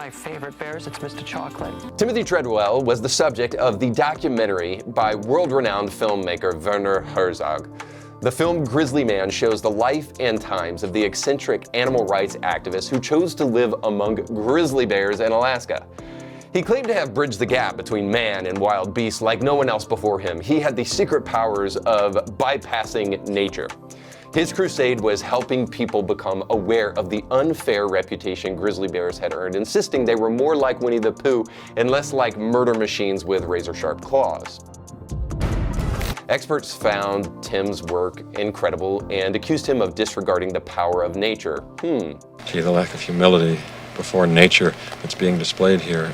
my favorite bears. It's Mr. Chocolate. Timothy Treadwell was the subject of the documentary by world-renowned filmmaker Werner Herzog. The film Grizzly Man shows the life and times of the eccentric animal rights activist who chose to live among grizzly bears in Alaska. He claimed to have bridged the gap between man and wild beasts like no one else before him. He had the secret powers of bypassing nature. His crusade was helping people become aware of the unfair reputation grizzly bears had earned, insisting they were more like Winnie the Pooh and less like murder machines with razor-sharp claws. Experts found Tim's work incredible and accused him of disregarding the power of nature. Gee, the lack of humility before nature that's being displayed here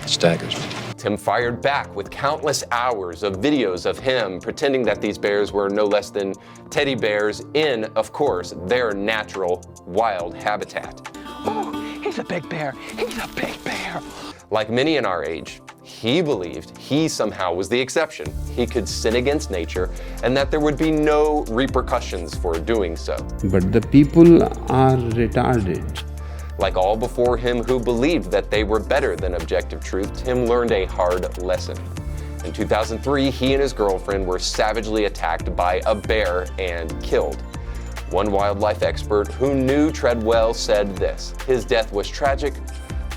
staggers me. Tim fired back with countless hours of videos of him pretending that these bears were no less than teddy bears in, of course, their natural wild habitat. Oh, he's a big bear. He's a big bear. Like many in our age, he believed he somehow was the exception. He could sin against nature and that there would be no repercussions for doing so. But the people are retarded. Like all before him who believed that they were better than objective truth, Tim learned a hard lesson. In 2003, he and his girlfriend were savagely attacked by a bear and killed. One wildlife expert who knew Treadwell said this: his death was tragic,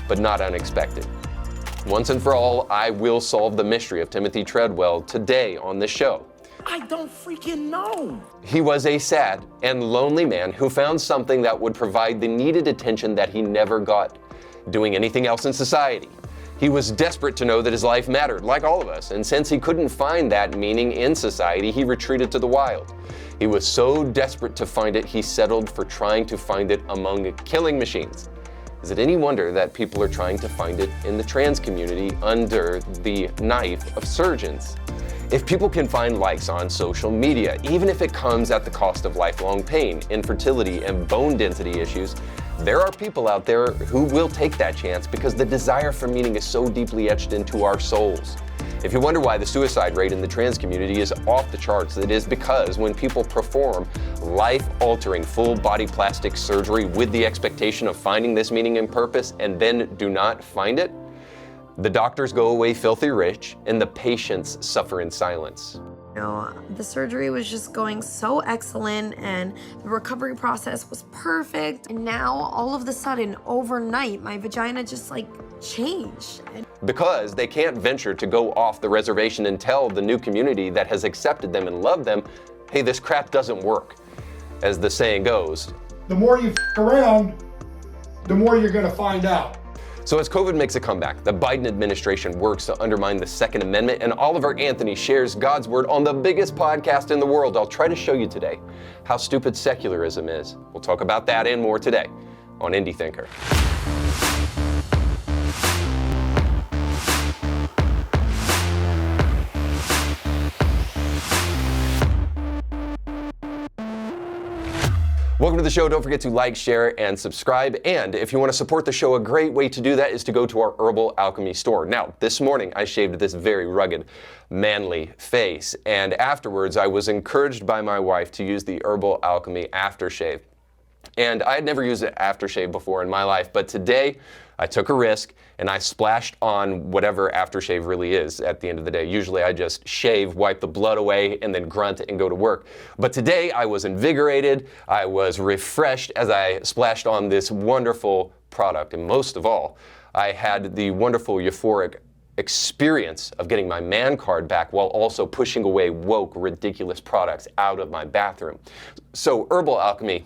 but not unexpected. Once and for all, I will solve the mystery of Timothy Treadwell today on this show. I don't freaking know. He was a sad and lonely man who found something that would provide the needed attention that he never got doing anything else in society. He was desperate to know that his life mattered, like all of us, and since he couldn't find that meaning in society, he retreated to the wild. He was so desperate to find it, he settled for trying to find it among killing machines. Is it any wonder that people are trying to find it in the trans community under the knife of surgeons? If people can find likes on social media, even if it comes at the cost of lifelong pain, infertility, and bone density issues, there are people out there who will take that chance because the desire for meaning is so deeply etched into our souls. If you wonder why the suicide rate in the trans community is off the charts, it is because when people perform life-altering full-body plastic surgery with the expectation of finding this meaning and purpose and then do not find it, the doctors go away filthy rich, and the patients suffer in silence. You know, the surgery was just going so excellent, and the recovery process was perfect. And now, all of a sudden, overnight, my vagina just changed. Because they can't venture to go off the reservation and tell the new community that has accepted them and loved them, hey, this crap doesn't work. As the saying goes, The more you around, the more you're gonna find out. So as COVID makes a comeback, the Biden administration works to undermine the Second Amendment, and Oliver Anthony shares God's word on the biggest podcast in the world. I'll try to show you today how stupid secularism is. We'll talk about that and more today on Indie Thinker. Welcome to the show. Don't forget to like, share, and subscribe. And if you want to support the show, a great way to do that is to go to our Herbal Alchemy store. Now, this morning I shaved this very rugged, manly face. And afterwards, I was encouraged by my wife to use the Herbal Alchemy aftershave. And I had never used an aftershave before in my life, but today I took a risk and I splashed on whatever aftershave really is at the end of the day. Usually I just shave, wipe the blood away, and then grunt and go to work. But today I was invigorated, I was refreshed as I splashed on this wonderful product. And most of all, I had the wonderful euphoric experience of getting my man card back while also pushing away woke, ridiculous products out of my bathroom. So Herbal Alchemy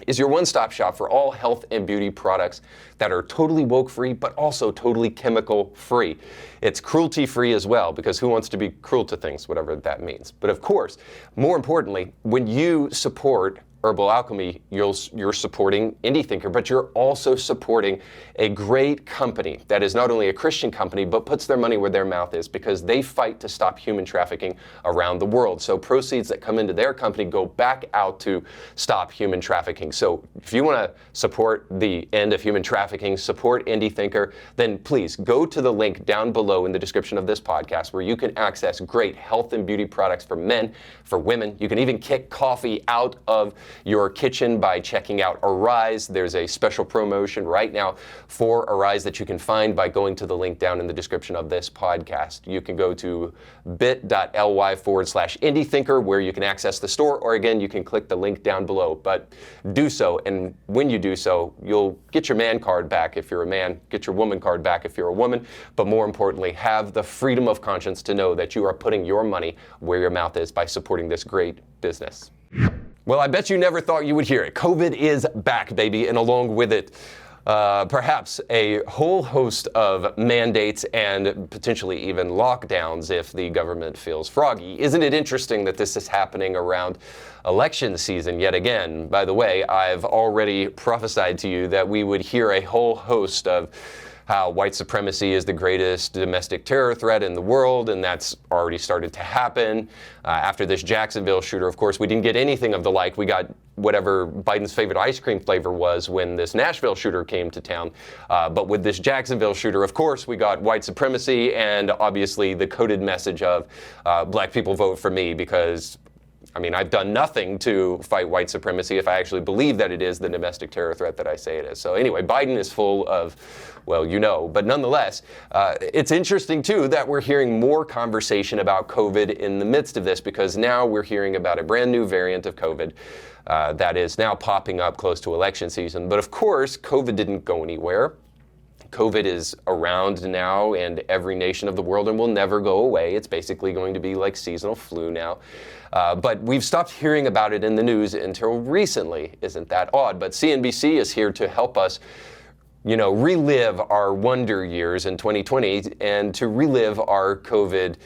is your one-stop shop for all health and beauty products that are totally woke-free, but also totally chemical-free. It's cruelty-free as well, because who wants to be cruel to things, whatever that means. But of course, more importantly, when you support Herbal Alchemy, you're supporting Indie Thinker, but you're also supporting a great company that is not only a Christian company, but puts their money where their mouth is, because they fight to stop human trafficking around the world. So proceeds that come into their company go back out to stop human trafficking. So if you want to support the end of human trafficking, support Indie Thinker, then please go to the link down below in the description of this podcast where you can access great health and beauty products for men, for women. You can even kick coffee out of your kitchen by checking out Arise. There's a special promotion right now for Arise that you can find by going to the link down in the description of this podcast. You can go to bit.ly/IndieThinker where you can access the store, or again, you can click the link down below. But do so, and when you do so, you'll get your man card back if you're a man, get your woman card back if you're a woman, but more importantly, have the freedom of conscience to know that you are putting your money where your mouth is by supporting this great business. Well, I bet you never thought you would hear it. COVID is back, baby, and along with it, perhaps a whole host of mandates and potentially even lockdowns if the government feels froggy. Isn't it interesting that this is happening around election season yet again? By the way, I've already prophesied to you that we would hear a whole host of how white supremacy is the greatest domestic terror threat in the world, and that's already started to happen. After this Jacksonville shooter, of course, we didn't get anything of the like. We got whatever Biden's favorite ice cream flavor was when this Nashville shooter came to town. But with this Jacksonville shooter, of course, we got white supremacy and obviously the coded message of black people vote for me because I mean, I've done nothing to fight white supremacy if I actually believe that it is the domestic terror threat that I say it is. So anyway, Biden is full of, well, you know, but nonetheless, it's interesting too that we're hearing more conversation about COVID in the midst of this, because now we're hearing about a brand new variant of COVID that is now popping up close to election season. But of course, COVID didn't go anywhere. COVID is around now in every nation of the world and will never go away. It's basically going to be like seasonal flu now. But we've stopped hearing about it in the news until recently. Isn't that odd? But CNBC is here to help us, you know, relive our wonder years in 2020 and to relive our COVID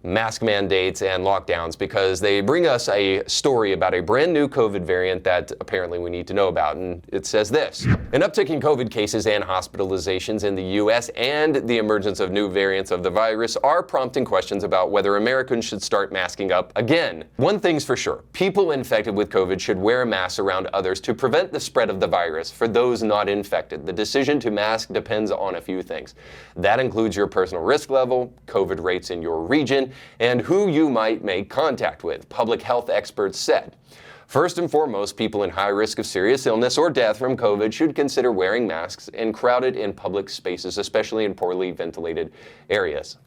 mask mandates and lockdowns, because they bring us a story about a brand new COVID variant that apparently we need to know about. And it says this: an uptick in COVID cases and hospitalizations in the U.S. and the emergence of new variants of the virus are prompting questions about whether Americans should start masking up again. One thing's for sure, people infected with COVID should wear a mask around others to prevent the spread of the virus. For those not infected, the decision to mask depends on a few things. That includes your personal risk level, COVID rates in your region, and who you might make contact with, public health experts said. First and foremost, people in high risk of serious illness or death from COVID should consider wearing masks in crowded in public spaces, especially in poorly ventilated areas.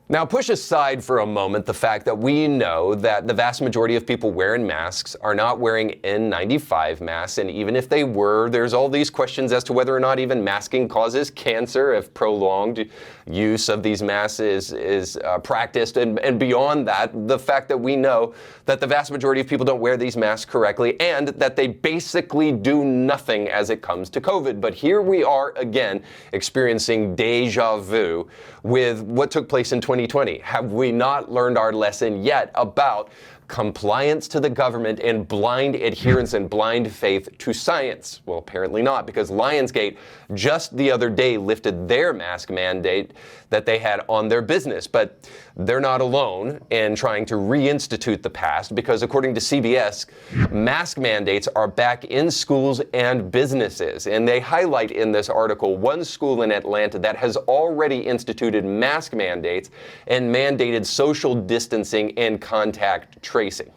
Now, push aside for a moment the fact that we know that the vast majority of people wearing masks are not wearing N95 masks, and even if they were, there's all these questions as to whether or not even masking causes cancer if prolonged use of these masks is practiced. And beyond that, the fact that we know that the vast majority of people don't wear these masks correctly and that they basically do nothing as it comes to COVID. But here we are again experiencing deja vu with what took place in 2020. Have we not learned our lesson yet about compliance to the government and blind adherence and blind faith to science? Well, apparently not, because Lionsgate just the other day lifted their mask mandate that they had on their business. But they're not alone in trying to reinstitute the past, because according to CBS, mask mandates are back in schools and businesses. And they highlight in this article one school in Atlanta that has already instituted mask mandates and mandated social distancing and contact tracing.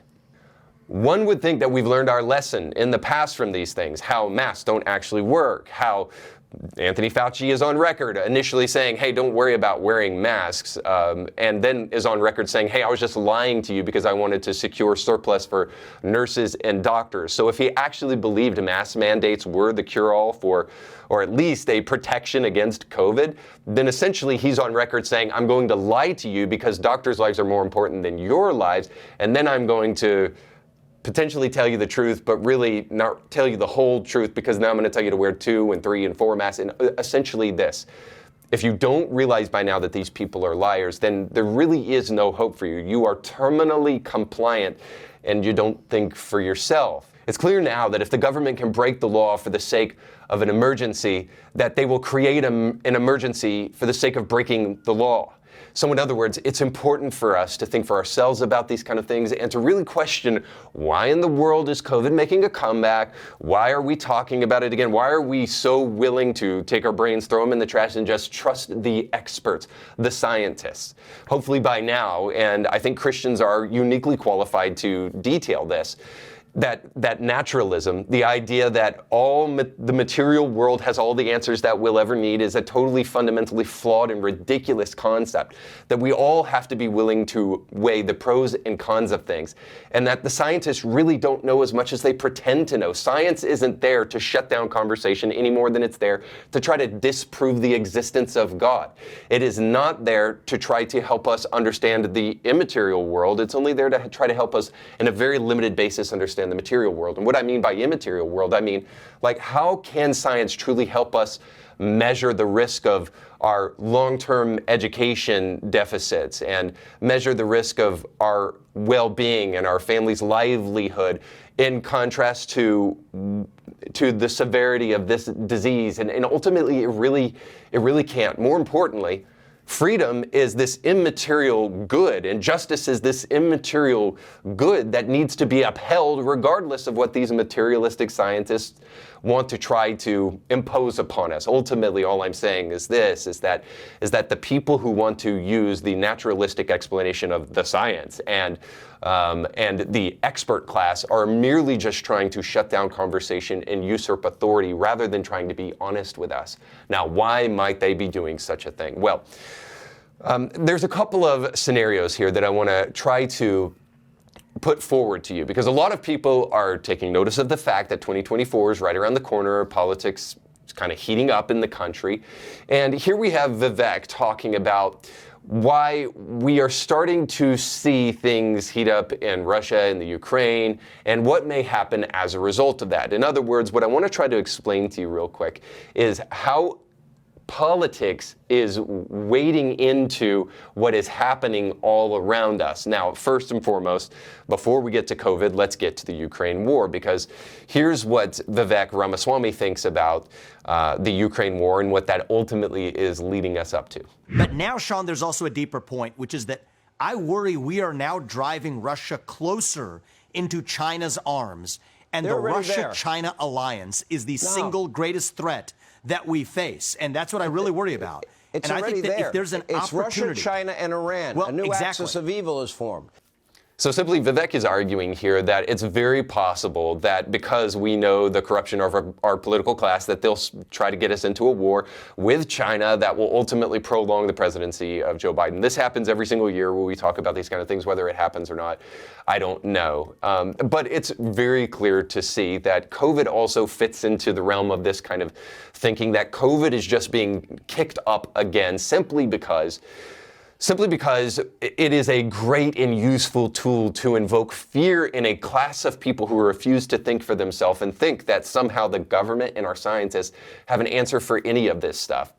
One would think that we've learned our lesson in the past from these things, how masks don't actually work, how Anthony Fauci is on record initially saying, hey, don't worry about wearing masks, and then is on record saying, hey, I was just lying to you because I wanted to secure surplus for nurses and doctors. So if he actually believed mask mandates were the cure-all for, or at least a protection against COVID, then essentially he's on record saying, I'm going to lie to you because doctors' lives are more important than your lives, and then I'm going to potentially tell you the truth, but really not tell you the whole truth, because now I'm going to tell you to wear 2 and 3 and 4 masks. And essentially this: if you don't realize by now that these people are liars, then there really is no hope for you. You are terminally compliant and you don't think for yourself. It's clear now that if the government can break the law for the sake of an emergency, that they will create an emergency for the sake of breaking the law. So in other words, it's important for us to think for ourselves about these kind of things and to really question, why in the world is COVID making a comeback? Why are we talking about it again? Why are we so willing to take our brains, throw them in the trash, and just trust the experts, the scientists? Hopefully by now, and I think Christians are uniquely qualified to detail this, that naturalism, the idea that the material world has all the answers that we'll ever need, is a totally fundamentally flawed and ridiculous concept. That we all have to be willing to weigh the pros and cons of things, and that the scientists really don't know as much as they pretend to know. Science isn't there to shut down conversation any more than it's there to try to disprove the existence of God. It is not there to try to help us understand the immaterial world. It's only there to try to help us in a very limited basis understand the material world. And what I mean by immaterial world, I mean, like, how can science truly help us measure the risk of our long-term education deficits and measure the risk of our well-being and our family's livelihood in contrast to the severity of this disease? And ultimately, it really can't. More importantly, freedom is this immaterial good, and justice is this immaterial good that needs to be upheld regardless of what these materialistic scientists want to try to impose upon us. Ultimately, all I'm saying is this, is that the people who want to use the naturalistic explanation of the science and the expert class are merely just trying to shut down conversation and usurp authority rather than trying to be honest with us. Now, why might they be doing such a thing? Well, there's a couple of scenarios here that I want to try to put forward to you, because a lot of people are taking notice of the fact that 2024 is right around the corner. Politics is kind of heating up in the country. And here we have Vivek talking about why we are starting to see things heat up in Russia and the Ukraine and what may happen as a result of that. In other words, what I want to try to explain to you real quick is how politics is wading into what is happening all around us. Now, first and foremost, before we get to COVID, let's get to the Ukraine war, because here's what Vivek Ramaswamy thinks about the Ukraine war and what that ultimately is leading us up to. But now, Sean, there's also a deeper point, which is that I worry we are now driving Russia closer into China's arms, and the Russia-China alliance is the single greatest threat that we face, and that's what I really worry about. It's and I already think that there. if there's an it's opportunity, Russia, China, and Iran. Well, a new exactly. axis of evil is formed. So simply, Vivek is arguing here that it's very possible that because we know the corruption of our political class, that they'll try to get us into a war with China that will ultimately prolong the presidency of Joe Biden. This happens every single year where we talk about these kind of things. Whether it happens or not, I don't know. But it's very clear to see that COVID also fits into the realm of this kind of thinking, that COVID is just being kicked up again simply because it is a great and useful tool to invoke fear in a class of people who refuse to think for themselves and think that somehow the government and our scientists have an answer for any of this stuff.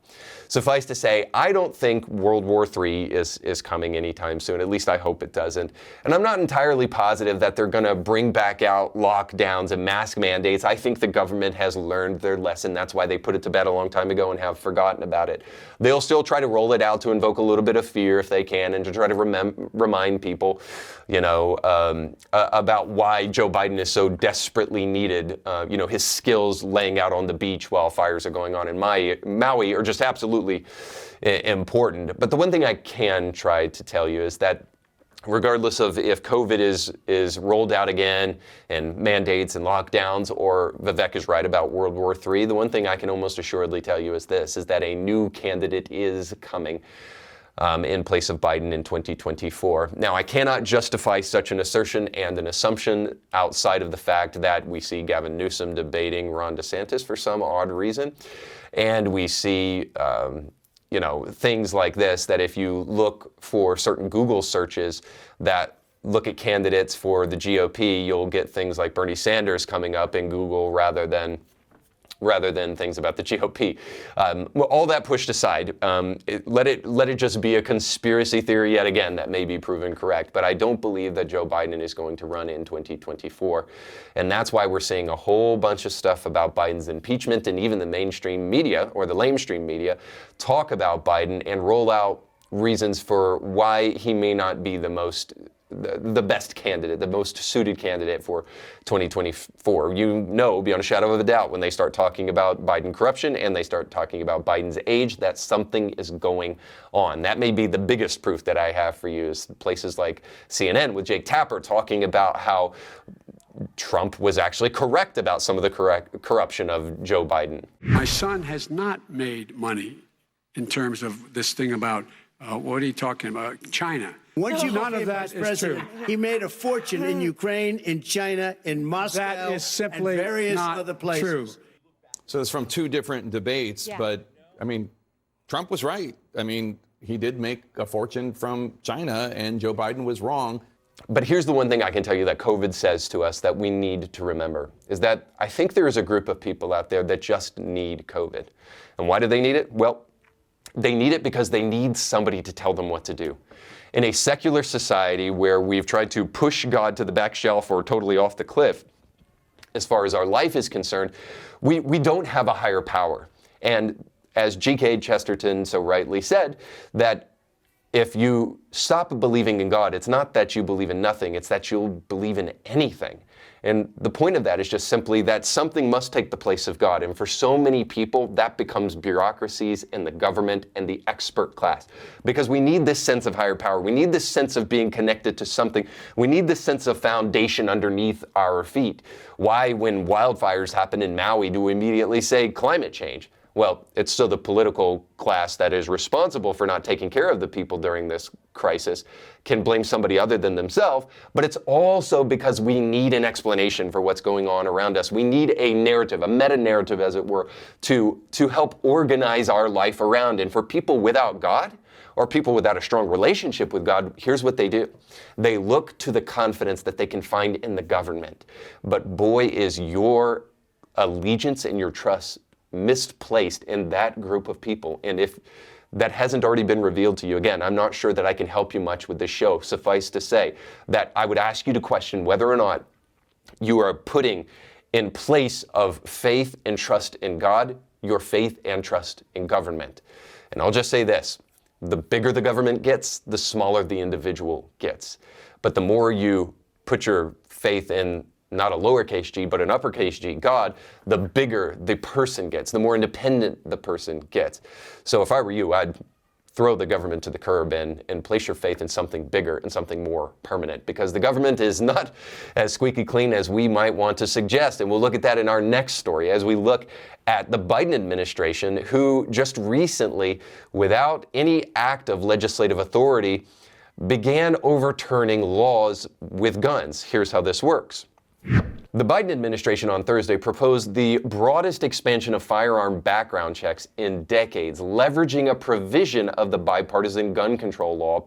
Suffice to say, I don't think World War III is coming anytime soon. At least I hope it doesn't. And I'm not entirely positive that they're going to bring back out lockdowns and mask mandates. I think the government has learned their lesson. That's why they put it to bed a long time ago and have forgotten about it. They'll still try to roll it out to invoke a little bit of fear if they can, and to try to remind people, about why Joe Biden is so desperately needed. His skills laying out on the beach while fires are going on in Maui are just absolutely important. But the one thing I can try to tell you is that regardless of if COVID is rolled out again and mandates and lockdowns, or Vivek is right about World War III, the one thing I can almost assuredly tell you is this, is that a new candidate is coming in place of Biden in 2024. Now, I cannot justify such an assertion and an assumption outside of the fact that we see Gavin Newsom debating Ron DeSantis for some odd reason. And we see, things like this, that if you look for certain Google searches that look at candidates for the GOP, you'll get things like Bernie Sanders coming up in Google rather than things about the GOP. All that pushed aside, let it just be a conspiracy theory yet again that may be proven correct. But I don't believe that Joe Biden is going to run in 2024. And that's why we're seeing a whole bunch of stuff about Biden's impeachment, and even the mainstream media, or the lamestream media, talk about Biden and roll out reasons for why he may not be the best candidate, the most suited candidate for 2024. Beyond a shadow of a doubt, when they start talking about Biden corruption and they start talking about Biden's age, that something is going on. That may be the biggest proof that I have for you, is places like CNN with Jake Tapper talking about how Trump was actually correct about some of the corruption of Joe Biden. My son has not made money in terms of this thing about, what are you talking about, China. Once you None became of that vice is president, true. he made a fortune in Ukraine, in China, in Moscow, That is simply and various not other places. true. So it's from two different debates, but I mean, Trump was right. I mean, he did make a fortune from China, and Joe Biden was wrong. But here's the one thing I can tell you that COVID says to us that we need to remember, is that I think there is a group of people out there that just need COVID. And why do they need it? Well, they need it because they need somebody to tell them what to do. In a secular society where we've tried to push God to the back shelf or totally off the cliff, as far as our life is concerned, we don't have a higher power. And as G.K. Chesterton so rightly said, that if you stop believing in God, it's not that you believe in nothing, it's that you'll believe in anything. And the point of that is just simply that something must take the place of God. And for so many people, that becomes bureaucracies and the government and the expert class. Because we need this sense of higher power. We need this sense of being connected to something. We need this sense of foundation underneath our feet. Why, when wildfires happen in Maui, do we immediately say climate change? Well, it's so the political class that is responsible for not taking care of the people during this crisis can blame somebody other than themselves, but it's also because we need an explanation for what's going on around us. We need a narrative, a meta-narrative, as it were, to help organize our life around. And for people without God, or people without a strong relationship with God, here's what they do. They look to the confidence that they can find in the government. But boy, is your allegiance and your trust misplaced in that group of people. And if that hasn't already been revealed to you, again, I'm not sure that I can help you much with this show. Suffice to say that I would ask you to question whether or not you are putting in place of faith and trust in God, your faith and trust in government. And I'll just say this, the bigger the government gets, the smaller the individual gets. But the more you put your faith in not a lowercase g, but an uppercase G, God, the bigger the person gets, the more independent the person gets. So if I were you, I'd throw the government to the curb and place your faith in something bigger and something more permanent, because the government is not as squeaky clean as we might want to suggest. And we'll look at that in our next story as we look at the Biden administration, who just recently, without any act of legislative authority, began overturning laws with guns. Here's how this works. The Biden administration on Thursday proposed the broadest expansion of firearm background checks in decades, leveraging a provision of the bipartisan gun control law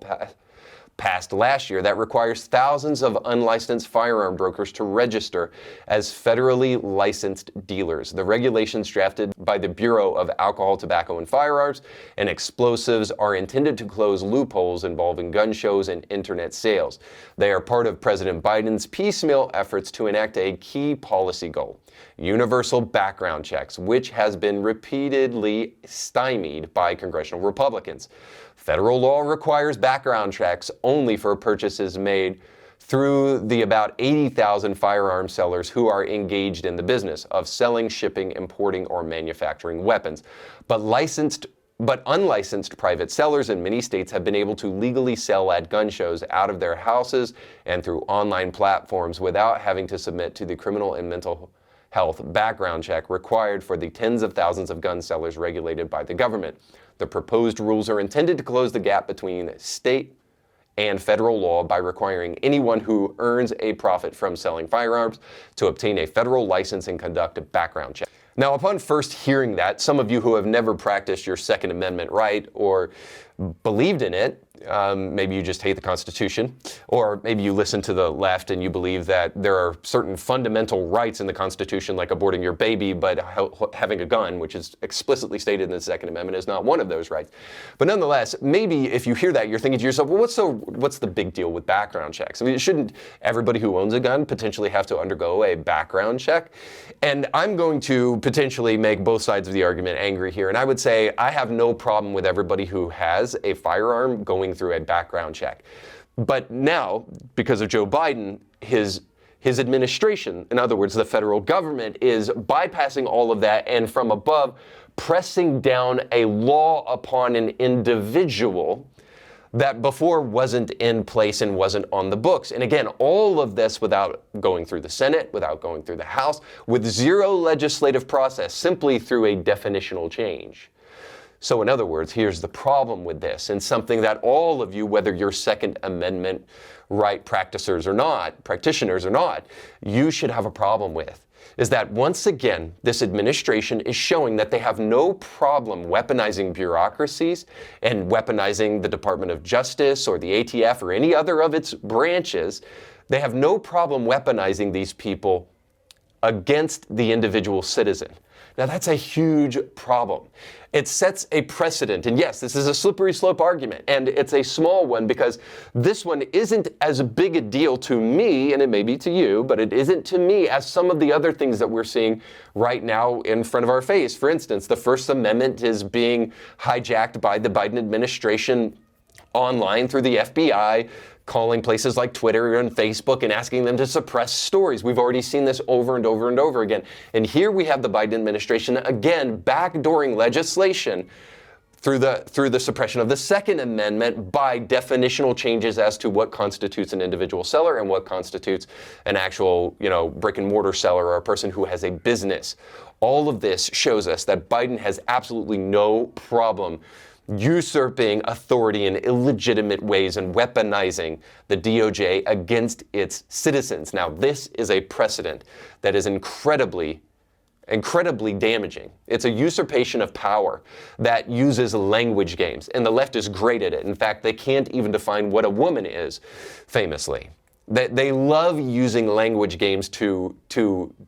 passed last year that requires thousands of unlicensed firearm brokers to register as federally licensed dealers. The regulations drafted by the Bureau of Alcohol, Tobacco, and Firearms and Explosives are intended to close loopholes involving gun shows and internet sales. They are part of President Biden's piecemeal efforts to enact a key policy goal: universal background checks, which has been repeatedly stymied by congressional Republicans. Federal law requires background checks only for purchases made through the about 80,000 firearm sellers who are engaged in the business of selling, shipping, importing, or manufacturing weapons. But unlicensed private sellers in many states have been able to legally sell at gun shows out of their houses and through online platforms without having to submit to the criminal and mental health background check required for the tens of thousands of gun sellers regulated by the government. The proposed rules are intended to close the gap between state and federal law by requiring anyone who earns a profit from selling firearms to obtain a federal license and conduct a background check. Now, upon first hearing that, some of you who have never practiced your Second Amendment right or believed in it, maybe you just hate the Constitution, or maybe you listen to the left and you believe that there are certain fundamental rights in the Constitution, like aborting your baby, but having a gun, which is explicitly stated in the Second Amendment, is not one of those rights. But nonetheless, maybe if you hear that, you're thinking to yourself, well, what's the big deal with background checks? I mean, shouldn't everybody who owns a gun potentially have to undergo a background check? And I'm going to potentially make both sides of the argument angry here, and I would say I have no problem with everybody who has a firearm going through a background check. But now, because of Joe Biden, his administration, in other words, the federal government, is bypassing all of that and from above pressing down a law upon an individual that before wasn't in place and wasn't on the books. And again, all of this without going through the Senate, without going through the House, with zero legislative process, simply through a definitional change. So in other words, here's the problem with this, and something that all of you, whether you're Second Amendment right practitioners or not, you should have a problem with, is that once again, this administration is showing that they have no problem weaponizing bureaucracies and weaponizing the Department of Justice or the ATF or any other of its branches. They have no problem weaponizing these people against the individual citizen. Now that's a huge problem. It sets a precedent, and yes, this is a slippery slope argument, and it's a small one because this one isn't as big a deal to me, and it may be to you, but it isn't to me as some of the other things that we're seeing right now in front of our face. For instance, the First Amendment is being hijacked by the Biden administration online through the FBI, calling places like Twitter and Facebook and asking them to suppress stories. We've already seen this over and over and over again. And here we have the Biden administration again backdooring legislation through the suppression of the Second Amendment by definitional changes as to what constitutes an individual seller and what constitutes an actual, brick and mortar seller or a person who has a business. All of this shows us that Biden has absolutely no problem usurping authority in illegitimate ways and weaponizing the DOJ against its citizens. Now, this is a precedent that is incredibly damaging. It's a usurpation of power that uses language games, and the left is great at it. In fact, they can't even define what a woman is, famously. They love using language games to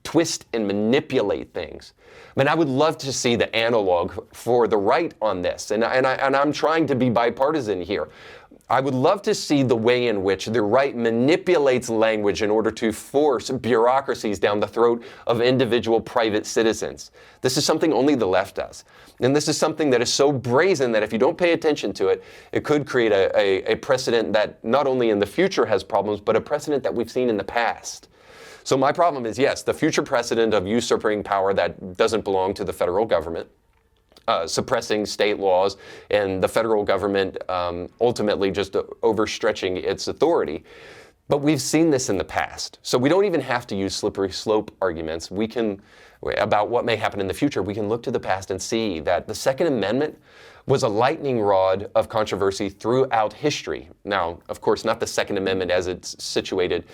twist and manipulate things. I mean, I would love to see the analog for the right on this, and I'm trying to be bipartisan here. I would love to see the way in which the right manipulates language in order to force bureaucracies down the throat of individual private citizens. This is something only the left does. And this is something that is so brazen that if you don't pay attention to it, it could create a precedent that not only in the future has problems, but a precedent that we've seen in the past. So my problem is, yes, the future precedent of usurping power that doesn't belong to the federal government, suppressing state laws, and the federal government ultimately just overstretching its authority. But we've seen this in the past. So we don't even have to use slippery slope arguments. We can, about what may happen in the future, we can look to the past and see that the Second Amendment was a lightning rod of controversy throughout history. Now, of course, not the Second Amendment as it's situated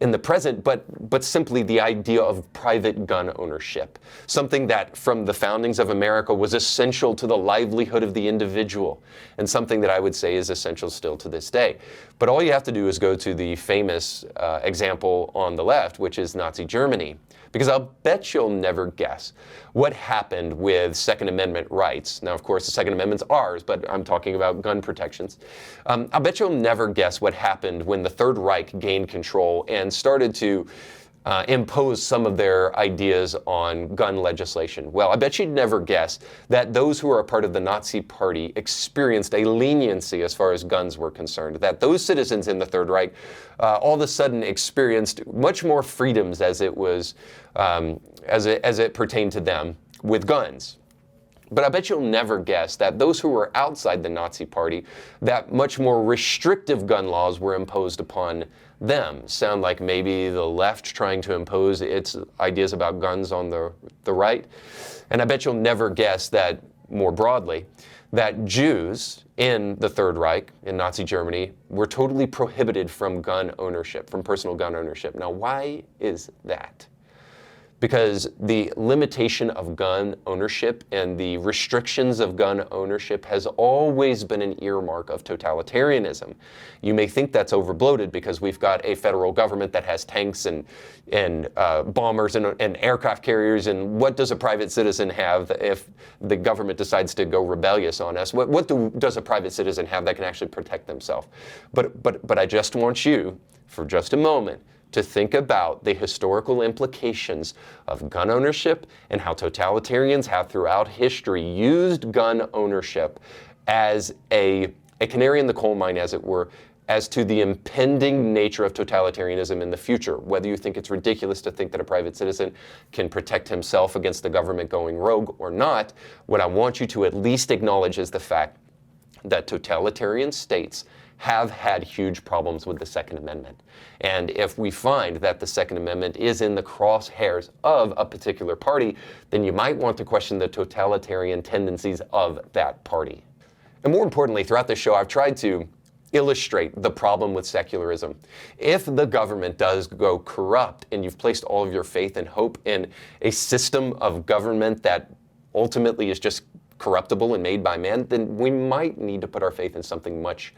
in the present, but simply the idea of private gun ownership, something that from the foundings of America was essential to the livelihood of the individual, and something that I would say is essential still to this day. But all you have to do is go to the famous example on the left, which is Nazi Germany. Because I'll bet you'll never guess what happened with Second Amendment rights. Now, of course, the Second Amendment's ours, but I'm talking about gun protections. I'll bet you'll never guess what happened when the Third Reich gained control and started to impose some of their ideas on gun legislation. Well, I bet you'd never guess that those who are a part of the Nazi Party experienced a leniency as far as guns were concerned, that those citizens in the Third Reich all of a sudden experienced much more freedoms as it was, as it pertained to them with guns. But I bet you'll never guess that those who were outside the Nazi Party, that much more restrictive gun laws were imposed upon them. Sound like maybe the left trying to impose its ideas about guns on the right? And I bet you'll never guess that, more broadly, that Jews in the Third Reich, in Nazi Germany, were totally prohibited from gun ownership, from personal gun ownership. Now, why is that? Because the limitation of gun ownership and the restrictions of gun ownership has always been an earmark of totalitarianism. You may think that's overbloated because we've got a federal government that has tanks and bombers and aircraft carriers, and what does a private citizen have if the government decides to go rebellious on us? What does a private citizen have that can actually protect themselves? But I just want you, for just a moment, to think about the historical implications of gun ownership and how totalitarians have throughout history used gun ownership as a canary in the coal mine, as it were, as to the impending nature of totalitarianism in the future. Whether you think it's ridiculous to think that a private citizen can protect himself against the government going rogue or not, what I want you to at least acknowledge is the fact that totalitarian states have had huge problems with the Second Amendment. And if we find that the Second Amendment is in the crosshairs of a particular party, then you might want to question the totalitarian tendencies of that party. And more importantly, throughout this show, I've tried to illustrate the problem with secularism. If the government does go corrupt and you've placed all of your faith and hope in a system of government that ultimately is just corruptible and made by man, then we might need to put our faith in something much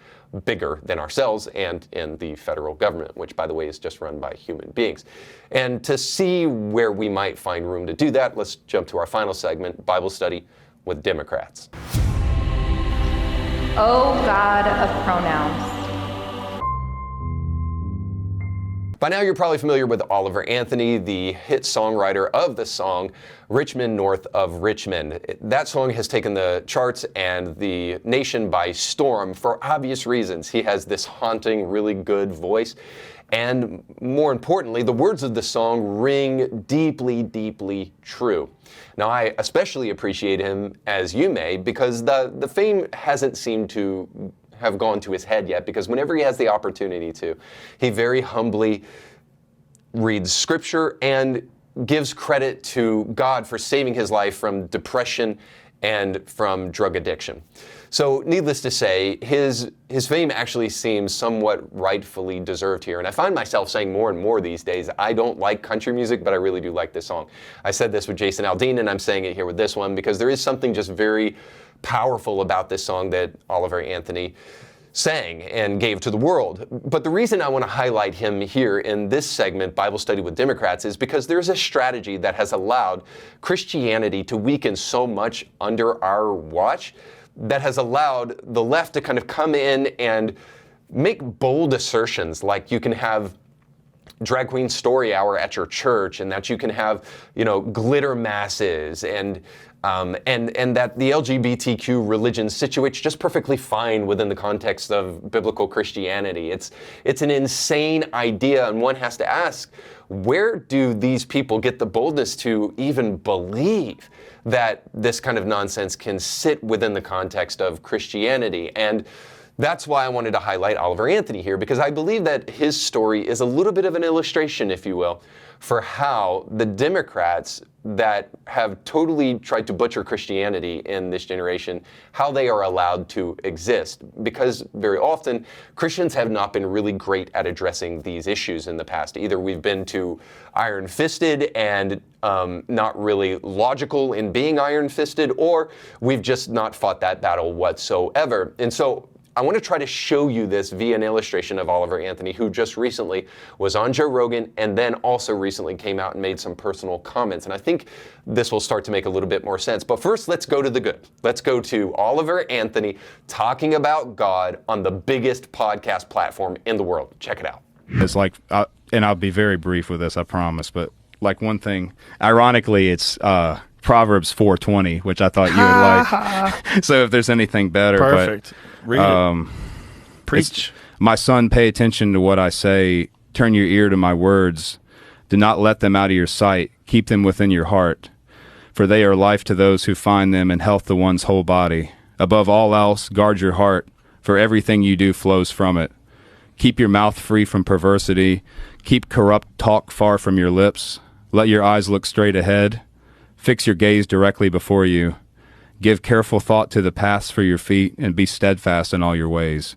bigger than ourselves and in the federal government, which, by the way, is just run by human beings. And to see where we might find room to do that, let's jump to our final segment, Bible study with Democrats. Oh, God of pronouns. By now you're probably familiar with Oliver Anthony, the hit songwriter of the song Richmond North of Richmond. That song has taken the charts and the nation by storm for obvious reasons. He has this haunting, really good voice. And more importantly, the words of the song ring deeply, deeply true. Now, I especially appreciate him, as you may, because the fame hasn't seemed to have gone to his head yet, because whenever he has the opportunity to, he very humbly reads scripture and gives credit to God for saving his life from depression and from drug addiction. So needless to say, his fame actually seems somewhat rightfully deserved here. And I find myself saying more and more these days, I don't like country music, but I really do like this song. I said this with Jason Aldean, and I'm saying it here with this one, because there is something just very powerful about this song that Oliver Anthony sang and gave to the world. But the reason I want to highlight him here in this segment, Bible Study with Democrats, is because there's a strategy that has allowed Christianity to weaken so much under our watch, that has allowed the left to kind of come in and make bold assertions like you can have drag queen story hour at your church, and that you can have, glitter masses, and that the LGBTQ religion situates just perfectly fine within the context of biblical Christianity. It's an insane idea, and one has to ask, where do these people get the boldness to even believe that this kind of nonsense can sit within the context of Christianity? And that's why I wanted to highlight Oliver Anthony here, because I believe that his story is a little bit of an illustration, if you will, for how the Democrats that have totally tried to butcher Christianity in this generation, how they are allowed to exist. Because very often, Christians have not been really great at addressing these issues in the past. Either we've been too iron-fisted and not really logical in being iron-fisted, or we've just not fought that battle whatsoever. And so I want to try to show you this via an illustration of Oliver Anthony, who just recently was on Joe Rogan and then also recently came out and made some personal comments. And I think this will start to make a little bit more sense. But first, let's go to the good. Let's go to Oliver Anthony talking about God on the biggest podcast platform in the world. Check it out. It's like, and I'll be very brief with this, I promise, but like one thing, ironically, it's Proverbs 4:20, which I thought you would like. So if there's anything better. Perfect. Read it. Preach. My son, pay attention to what I say. Turn your ear to my words. Do not let them out of your sight. Keep them within your heart. For they are life to those who find them and health to one's whole body. Above all else, guard your heart, for everything you do flows from it. Keep your mouth free from perversity. Keep corrupt talk far from your lips. Let your eyes look straight ahead. Fix your gaze directly before you. Give careful thought to the paths for your feet, and be steadfast in all your ways.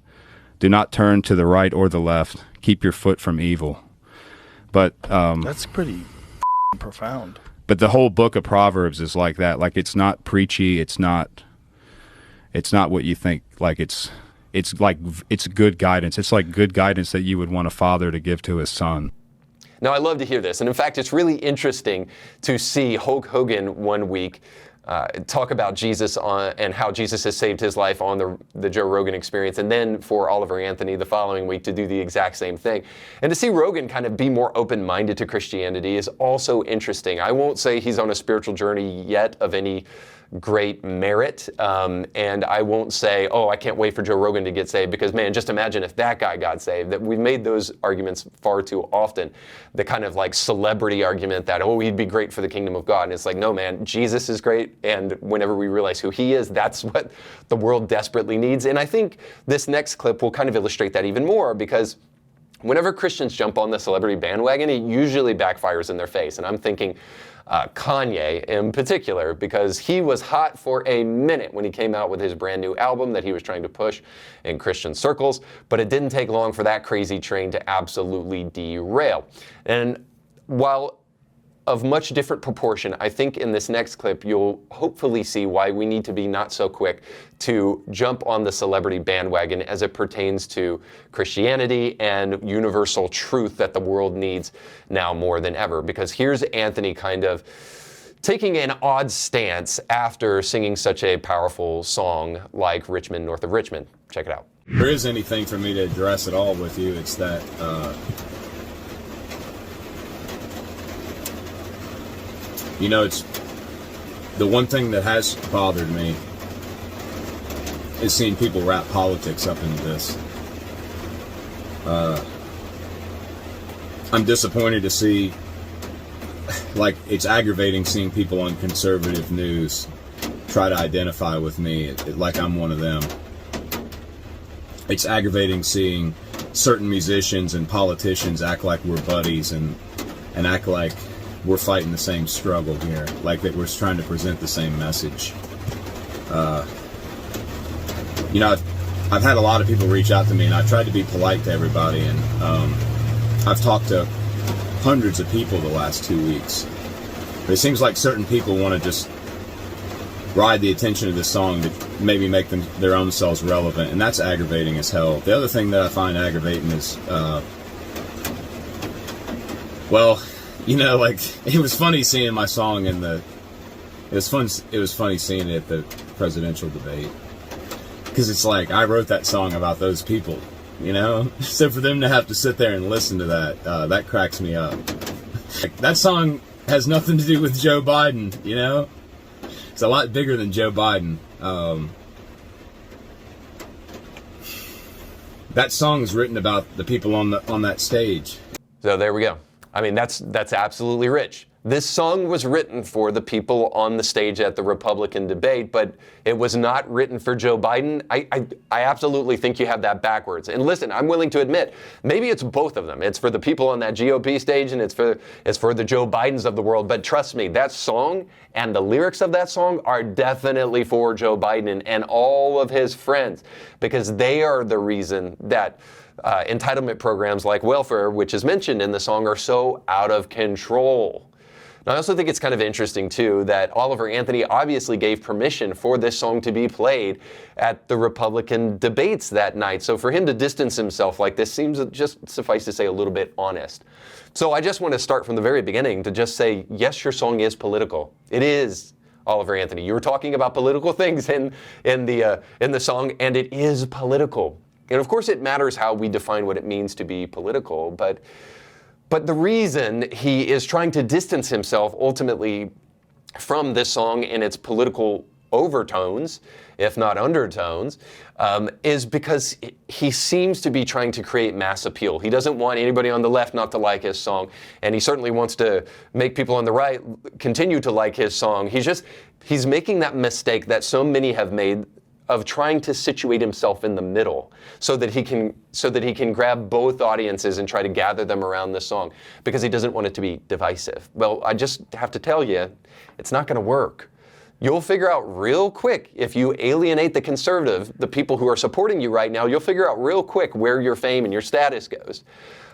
Do not turn to the right or the left. Keep your foot from evil. But that's pretty profound. But the whole book of Proverbs is like that. Like, it's not preachy. It's not what you think. Like, it's good guidance. It's like good guidance that you would want a father to give to his son. Now, I love to hear this. And in fact, it's really interesting to see Hulk Hogan one week talk about Jesus and how Jesus has saved his life on the Joe Rogan Experience, and then for Oliver Anthony the following week to do the exact same thing. And to see Rogan kind of be more open-minded to Christianity is also interesting. I won't say he's on a spiritual journey yet of any great merit, and I won't say, oh, I can't wait for Joe Rogan to get saved, because man, just imagine if that guy got saved. That we've made those arguments far too often, the kind of like celebrity argument that, oh, he'd be great for the kingdom of God. And it's like, no man, Jesus is great, And whenever we realize who he is, that's what the world desperately needs. And I think this next clip will kind of illustrate that even more, because whenever Christians jump on the celebrity bandwagon, it usually backfires in their face. And I'm thinking Kanye in particular, because he was hot for a minute when he came out with his brand new album that he was trying to push in Christian circles, but it didn't take long for that crazy train to absolutely derail. And while of much different proportion, I think in this next clip you'll hopefully see why we need to be not so quick to jump on the celebrity bandwagon as it pertains to Christianity and universal truth that the world needs now more than ever. Because here's Anthony kind of taking an odd stance after singing such a powerful song like Richmond, North of Richmond. Check it out. If there is anything for me to address at all with you, it's that you know, it's the one thing that has bothered me is seeing people wrap politics up into this. I'm disappointed to see, like, it's aggravating seeing people on conservative news try to identify with me like I'm one of them. It's aggravating seeing certain musicians and politicians act like we're buddies and act like we're fighting the same struggle here, like that we're trying to present the same message. You know, I've had a lot of people reach out to me, and I've tried to be polite to everybody, and I've talked to hundreds of people the last 2 weeks. But it seems like certain people want to just ride the attention of this song to maybe make them their own selves relevant, and that's aggravating as hell. The other thing that I find aggravating is, well, you know, like, it was funny seeing my song in the, it was funny seeing it at the presidential debate. Because it's like, I wrote that song about those people, you know? So for them to have to sit there and listen to that, that cracks me up. Like, that song has nothing to do with Joe Biden, you know? It's a lot bigger than Joe Biden. That song's written about the people on that stage. So there we go. I mean, that's absolutely rich. This song was written for the people on the stage at the Republican debate, but it was not written for Joe Biden. I absolutely think you have that backwards. And listen, I'm willing to admit, maybe it's both of them. It's for the people on that GOP stage, and it's for the Joe Bidens of the world. But trust me, that song and the lyrics of that song are definitely for Joe Biden and all of his friends, because they are the reason that entitlement programs like welfare, which is mentioned in the song, are so out of control. Now, I also think it's kind of interesting, too, that Oliver Anthony obviously gave permission for this song to be played at the Republican debates that night. So for him to distance himself like this seems, just suffice to say, a little bit honest. So I just want to start from the very beginning to just say, yes, your song is political. It is, Oliver Anthony. You were talking about political things in the song, and it is political. And of course, it matters how we define what it means to be political, but the reason he is trying to distance himself ultimately from this song and its political overtones, if not undertones, is because he seems to be trying to create mass appeal. He doesn't want anybody on the left not to like his song, and he certainly wants to make people on the right continue to like his song. He's making that mistake that so many have made of trying to situate himself in the middle so that he can grab both audiences and try to gather them around the song, because he doesn't want it to be divisive. Well, I just have to tell you, it's not going to work. You'll figure out real quick, if you alienate the conservative, the people who are supporting you right now, you'll figure out real quick where your fame and your status goes.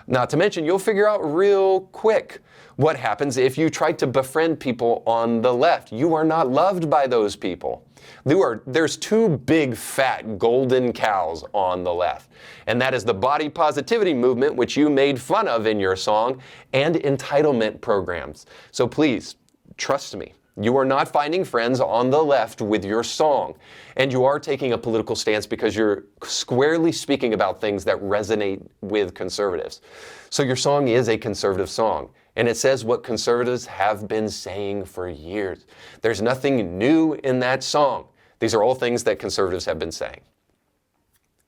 Not to mention, you'll figure out real quick what happens if you try to befriend people on the left. You are not loved by those people. There's two big, fat, golden cows on the left. And that is the body positivity movement, which you made fun of in your song, and entitlement programs. So please, trust me. You are not finding friends on the left with your song. And you are taking a political stance because you're squarely speaking about things that resonate with conservatives. So your song is a conservative song. And it says what conservatives have been saying for years. There's nothing new in that song. These are all things that conservatives have been saying.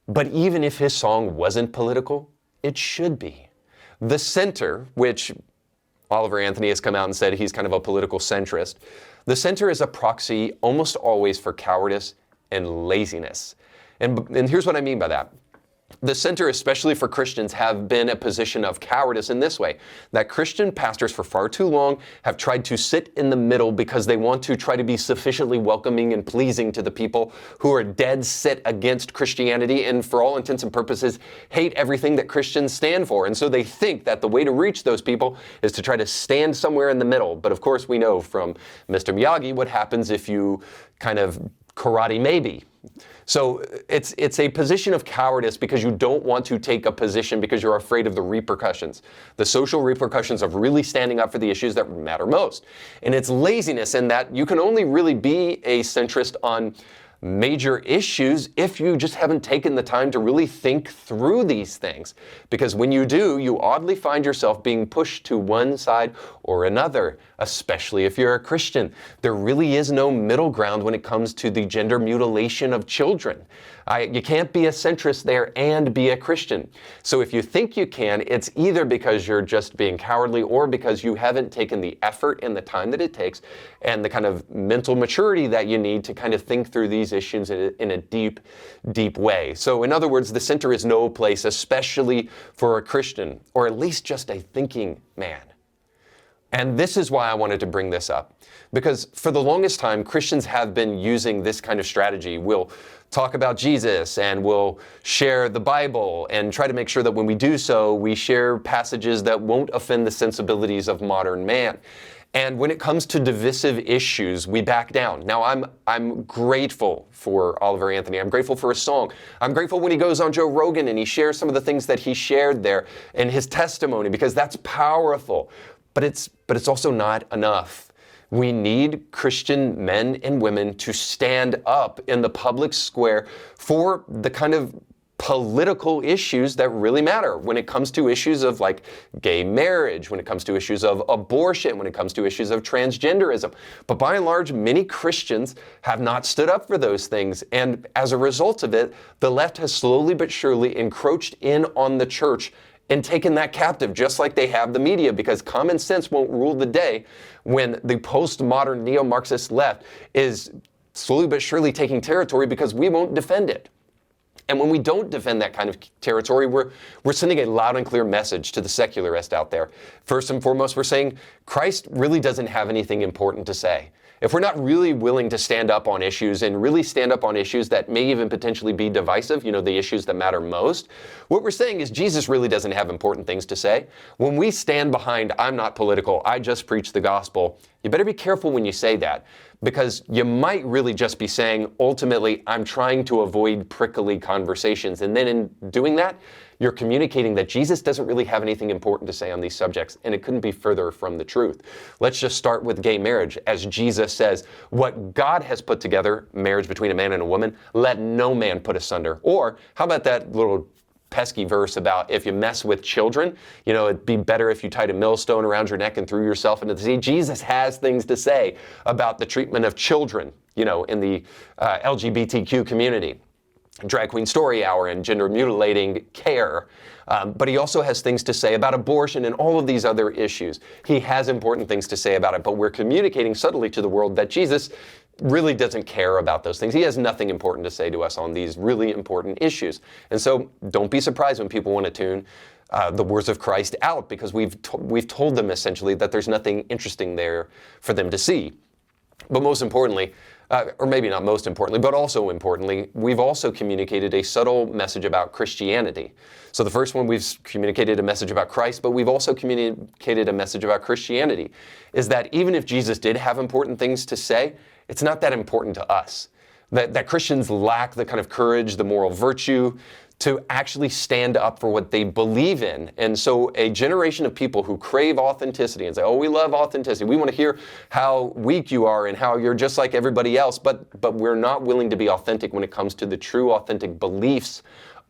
But even if his song wasn't political, it should be. The center, which Oliver Anthony has come out and said he's kind of a political centrist. The center is a proxy almost always for cowardice and laziness. And here's what I mean by that. The center, especially for Christians, have been a position of cowardice in this way, that Christian pastors for far too long have tried to sit in the middle because they want to try to be sufficiently welcoming and pleasing to the people who are dead set against Christianity and, for all intents and purposes, hate everything that Christians stand for. And so they think that the way to reach those people is to try to stand somewhere in the middle. But of course, we know from Mr. Miyagi what happens if you kind of karate maybe. So it's a position of cowardice because you don't want to take a position because you're afraid of the repercussions, the social repercussions of really standing up for the issues that matter most. And it's laziness in that you can only really be a centrist on major issues if you just haven't taken the time to really think through these things. Because when you do, you oddly find yourself being pushed to one side or another, especially if you're a Christian. There really is no middle ground when it comes to the gender mutilation of children. You can't be a centrist there and be a Christian. So if you think you can, it's either because you're just being cowardly or because you haven't taken the effort and the time that it takes and the kind of mental maturity that you need to kind of think through these issues in a deep, deep way. So in other words, the center is no place, especially for a Christian, or at least just a thinking man. And this is why I wanted to bring this up. Because for the longest time, Christians have been using this kind of strategy. We'll talk about Jesus and we'll share the Bible and try to make sure that when we do so, we share passages that won't offend the sensibilities of modern man. And when it comes to divisive issues, we back down. Now, I'm grateful for Oliver Anthony. I'm grateful for his song. I'm grateful when he goes on Joe Rogan and he shares some of the things that he shared there in his testimony, because that's powerful. But it's also not enough. We need Christian men and women to stand up in the public square for the kind of political issues that really matter when it comes to issues of like gay marriage, when it comes to issues of abortion, when it comes to issues of transgenderism. But by and large, many Christians have not stood up for those things. And as a result of it, the left has slowly but surely encroached in on the church and taken that captive, just like they have the media, because common sense won't rule the day when the postmodern neo-Marxist left is slowly but surely taking territory because we won't defend it. And when we don't defend that kind of territory, we're sending a loud and clear message to the secularist out there. First and foremost, we're saying Christ really doesn't have anything important to say. If we're not really willing to stand up on issues and really stand up on issues that may even potentially be divisive, the issues that matter most, what we're saying is Jesus really doesn't have important things to say. When we stand behind, I'm not political, I just preach the gospel, you better be careful when you say that, because you might really just be saying, ultimately, I'm trying to avoid prickly conversations. And then in doing that, you're communicating that Jesus doesn't really have anything important to say on these subjects, and it couldn't be further from the truth. Let's just start with gay marriage. As Jesus says, what God has put together, marriage between a man and a woman, let no man put asunder. Or how about that little pesky verse about if you mess with children, it'd be better if you tied a millstone around your neck and threw yourself into the sea. Jesus has things to say about the treatment of children, in the LGBTQ community. Drag Queen Story Hour and gender mutilating care. But he also has things to say about abortion and all of these other issues. He has important things to say about it, but we're communicating subtly to the world that Jesus really doesn't care about those things. He has nothing important to say to us on these really important issues. And so don't be surprised when people want to tune the words of Christ out, because we've told them essentially that there's nothing interesting there for them to see. But most importantly, or maybe not most importantly, but also importantly, we've also communicated a subtle message about Christianity. So the first one, we've communicated a message about Christ, but we've also communicated a message about Christianity, is that even if Jesus did have important things to say, it's not that important to us. That Christians lack the kind of courage, the moral virtue, to actually stand up for what they believe in. And so a generation of people who crave authenticity and say, oh, we love authenticity. We want to hear how weak you are and how you're just like everybody else, but we're not willing to be authentic when it comes to the true authentic beliefs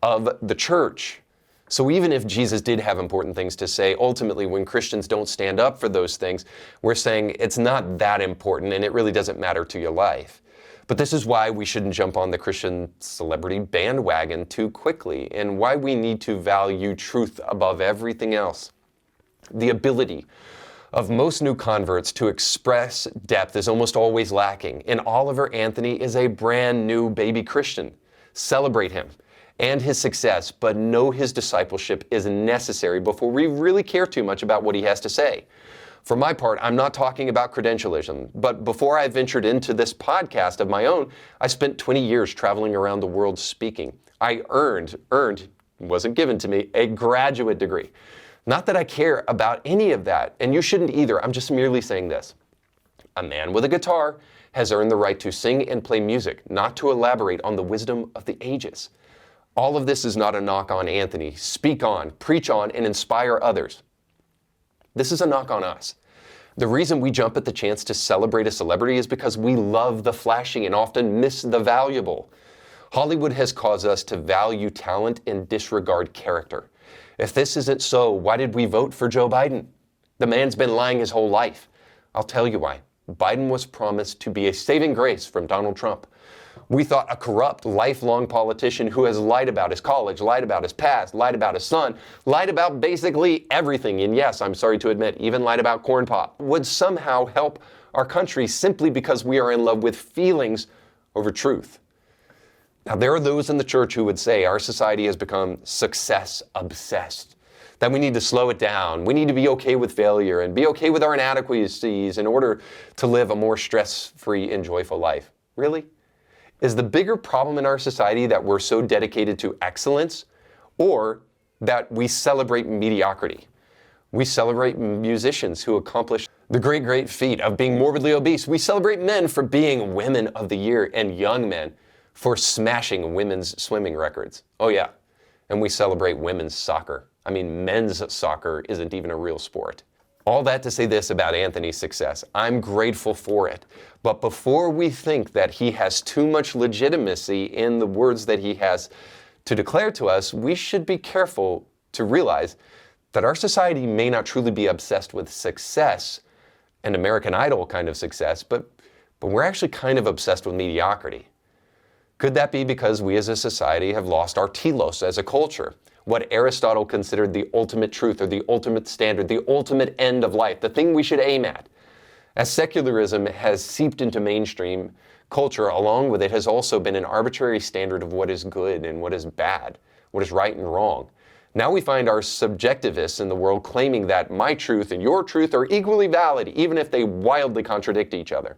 of the church. So even if Jesus did have important things to say, ultimately when Christians don't stand up for those things, we're saying it's not that important and it really doesn't matter to your life. But this is why we shouldn't jump on the Christian celebrity bandwagon too quickly, and why we need to value truth above everything else. The ability of most new converts to express depth is almost always lacking, and Oliver Anthony is a brand new baby Christian. Celebrate him and his success, but know his discipleship is necessary before we really care too much about what he has to say. For my part, I'm not talking about credentialism, but before I ventured into this podcast of my own, I spent 20 years traveling around the world speaking. I earned, wasn't given to me, a graduate degree. Not that I care about any of that, and you shouldn't either. I'm just merely saying this. A man with a guitar has earned the right to sing and play music, not to elaborate on the wisdom of the ages. All of this is not a knock on Anthony. Speak on, preach on, and inspire others. This is a knock on us. The reason we jump at the chance to celebrate a celebrity is because we love the flashy and often miss the valuable. Hollywood has caused us to value talent and disregard character. If this isn't so, why did we vote for Joe Biden? The man's been lying his whole life. I'll tell you why. Biden was promised to be a saving grace from Donald Trump. We thought a corrupt, lifelong politician who has lied about his college, lied about his past, lied about his son, lied about basically everything, and yes, I'm sorry to admit, even lied about corn pop, would somehow help our country simply because we are in love with feelings over truth. Now, there are those in the church who would say our society has become success obsessed, that we need to slow it down. We need to be okay with failure and be okay with our inadequacies in order to live a more stress-free and joyful life. Really? Is the bigger problem in our society that we're so dedicated to excellence, or that we celebrate mediocrity? We celebrate musicians who accomplish the great feat of being morbidly obese. We celebrate men for being Women of the Year and young men for smashing women's swimming records. Oh yeah, and we celebrate women's soccer. I mean, men's soccer isn't even a real sport. All that to say this about Anthony's success. I'm grateful for it. But before we think that he has too much legitimacy in the words that he has to declare to us, we should be careful to realize that our society may not truly be obsessed with success, an American Idol kind of success, but we're actually kind of obsessed with mediocrity. Could that be because we as a society have lost our telos as a culture? What Aristotle considered the ultimate truth or the ultimate standard, the ultimate end of life, the thing we should aim at. As secularism has seeped into mainstream culture, along with it has also been an arbitrary standard of what is good and what is bad, what is right and wrong. Now we find our subjectivists in the world claiming that my truth and your truth are equally valid, even if they wildly contradict each other.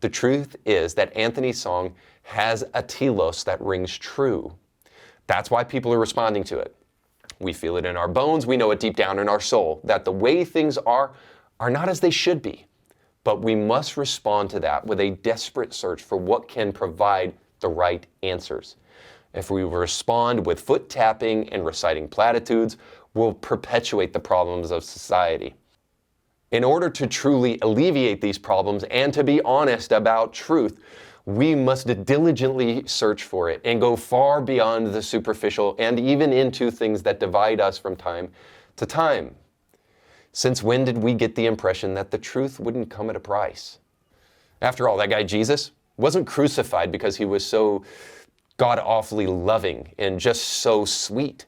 The truth is that Anthony's song has a telos that rings true. That's why people are responding to it. We feel it in our bones, we know it deep down in our soul, that the way things are not as they should be. But we must respond to that with a desperate search for what can provide the right answers. If we respond with foot tapping and reciting platitudes, we'll perpetuate the problems of society. In order to truly alleviate these problems and to be honest about truth, we must diligently search for it and go far beyond the superficial and even into things that divide us from time to time. Since when did we get the impression that the truth wouldn't come at a price? After all, that guy Jesus wasn't crucified because he was so god-awfully loving and just so sweet.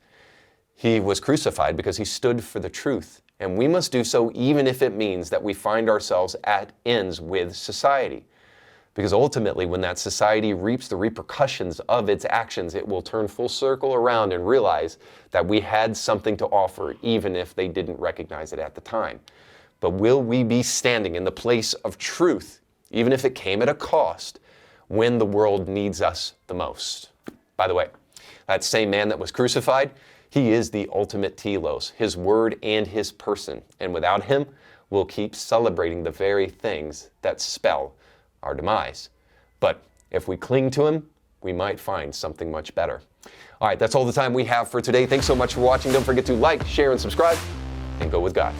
He was crucified because he stood for the truth, and we must do so even if it means that we find ourselves at ends with society. Because ultimately, when that society reaps the repercussions of its actions, it will turn full circle around and realize that we had something to offer, even if they didn't recognize it at the time. But will we be standing in the place of truth, even if it came at a cost, when the world needs us the most? By the way, that same man that was crucified, he is the ultimate telos, his word and his person. And without him, we'll keep celebrating the very things that spell our demise. But if we cling to him, we might find something much better. All right, that's all the time we have for today. Thanks so much for watching. Don't forget to like, share, and subscribe, and go with God.